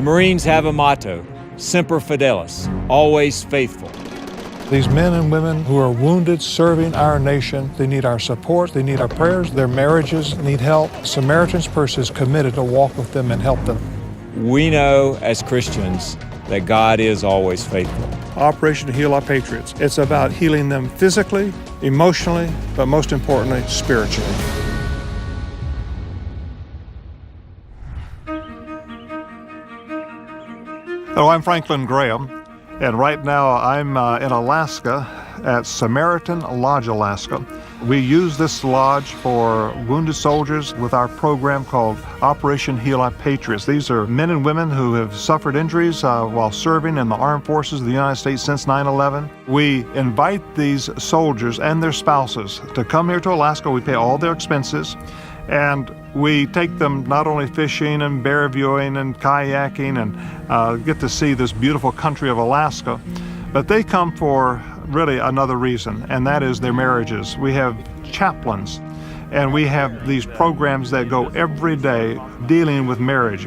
The Marines have a motto, Semper Fidelis, always faithful. These men and women who are wounded serving our nation, they need our support, they need our prayers, their marriages need help. Samaritan's Purse is committed to walk with them and help them. We know as Christians that God is always faithful. Operation Heal Our Patriots. It's about healing them physically, emotionally, but most importantly, spiritually. Hello, I'm Franklin Graham. And right now I'm in Alaska at Samaritan Lodge, Alaska. We use this lodge for wounded soldiers with our program called Operation Heal Our Patriots. These are men and women who have suffered injuries while serving in the armed forces of the United States since 9/11. We invite these soldiers and their spouses to come here to Alaska. We pay all their expenses. And we take them not only fishing and bear viewing and kayaking and get to see this beautiful country of Alaska, but they come for really another reason, and that is their marriages. We have chaplains, and we have these programs that go every day dealing with marriage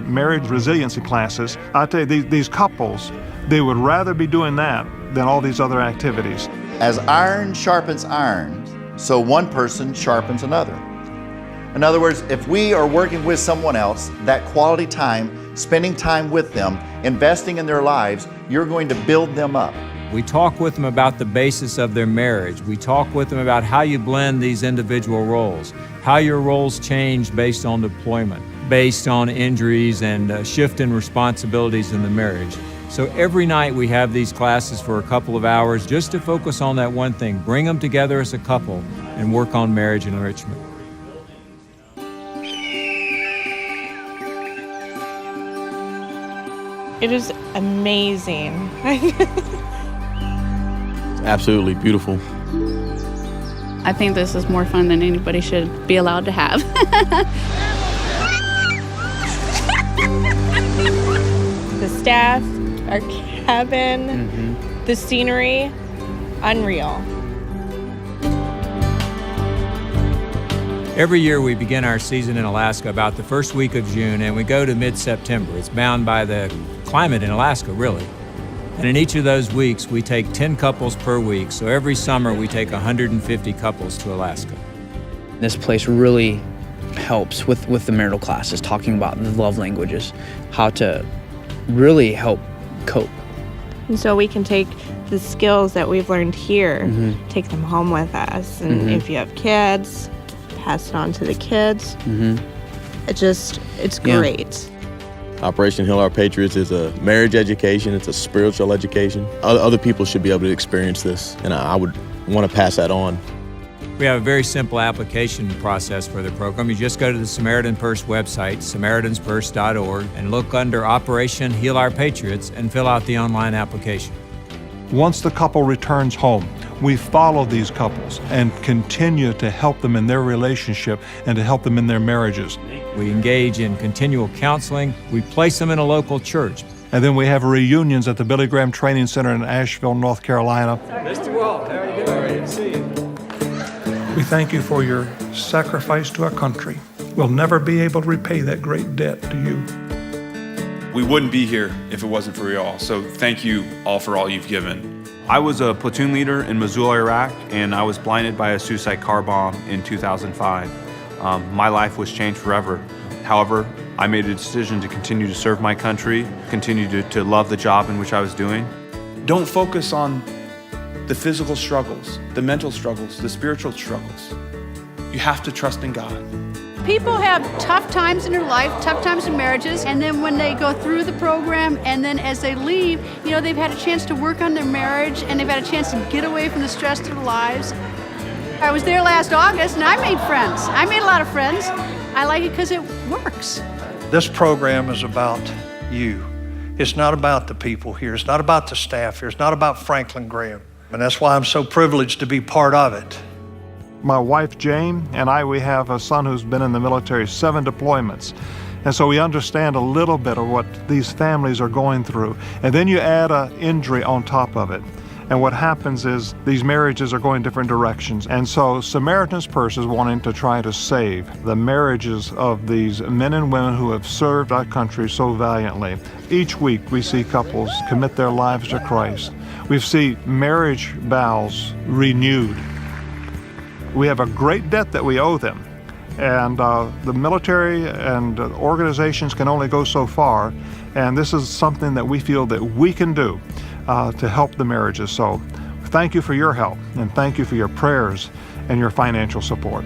resiliency classes. I tell you, these couples, they would rather be doing that than all these other activities. As iron sharpens iron, so one person sharpens another. In other words, if we are working with someone else, that quality time, spending time with them, investing in their lives, you're going to build them up. We talk with them about the basis of their marriage. We talk with them about how you blend these individual roles, how your roles change based on deployment, based on injuries and shift in responsibilities in the marriage. So every night we have these classes for a couple of hours just to focus on that one thing, bring them together as a couple and work on marriage enrichment. It is amazing. Absolutely beautiful. I think this is more fun than anybody should be allowed to have. The staff, our cabin, the scenery, unreal. Every year we begin our season in Alaska about the first week of June, and we go to mid-September. It's bound by the climate in Alaska, really. And in each of those weeks, we take 10 couples per week. So every summer, we take 150 couples to Alaska. This place really helps with the marital classes, talking about the love languages, how to really help cope. And so we can take the skills that we've learned here, take them home with us. And if you have kids, pass it on to the kids. It's great. Operation Heal Our Patriots is a marriage education. It's a spiritual education. Other people should be able to experience this, and I would want to pass that on. We have a very simple application process for the program. You just go to the Samaritan Purse website, SamaritansPurse.org, and look under Operation Heal Our Patriots and fill out the online application. Once the couple returns home, we follow these couples and continue to help them in their relationship and to help them in their marriages. We engage in continual counseling. We place them in a local church. And then we have reunions at the Billy Graham Training Center in Asheville, North Carolina. Mr. Walt, how are you doing? Great to see you. We thank you for your sacrifice to our country. We'll never be able to repay that great debt to you. We wouldn't be here if it wasn't for y'all, so thank you all for all you've given. I was a platoon leader in Mosul, Iraq, and I was blinded by a suicide car bomb in 2005. My life was changed forever. However, I made a decision to continue to serve my country, continue to love the job in which I was doing. Don't focus on the physical struggles, the mental struggles, the spiritual struggles. You have to trust in God. People have tough times in their life, tough times in marriages, and then when they go through the program and then as they leave, they've had a chance to work on their marriage and they've had a chance to get away from the stress of their lives. I was there last August and I made friends. I made a lot of friends. I like it because it works. This program is about you. It's not about the people here. It's not about the staff here. It's not about Franklin Graham. And that's why I'm so privileged to be part of it. My wife, Jane, and we have a son who's been in the military 7 deployments. And so we understand a little bit of what these families are going through. And then you add an injury on top of it. And what happens is these marriages are going different directions. And so Samaritan's Purse is wanting to try to save the marriages of these men and women who have served our country so valiantly. Each week we see couples commit their lives to Christ. We see marriage vows renewed. We have a great debt that we owe them. And the military and organizations can only go so far. And this is something that we feel that we can do to help the marriages. So thank you for your help, and thank you for your prayers and your financial support.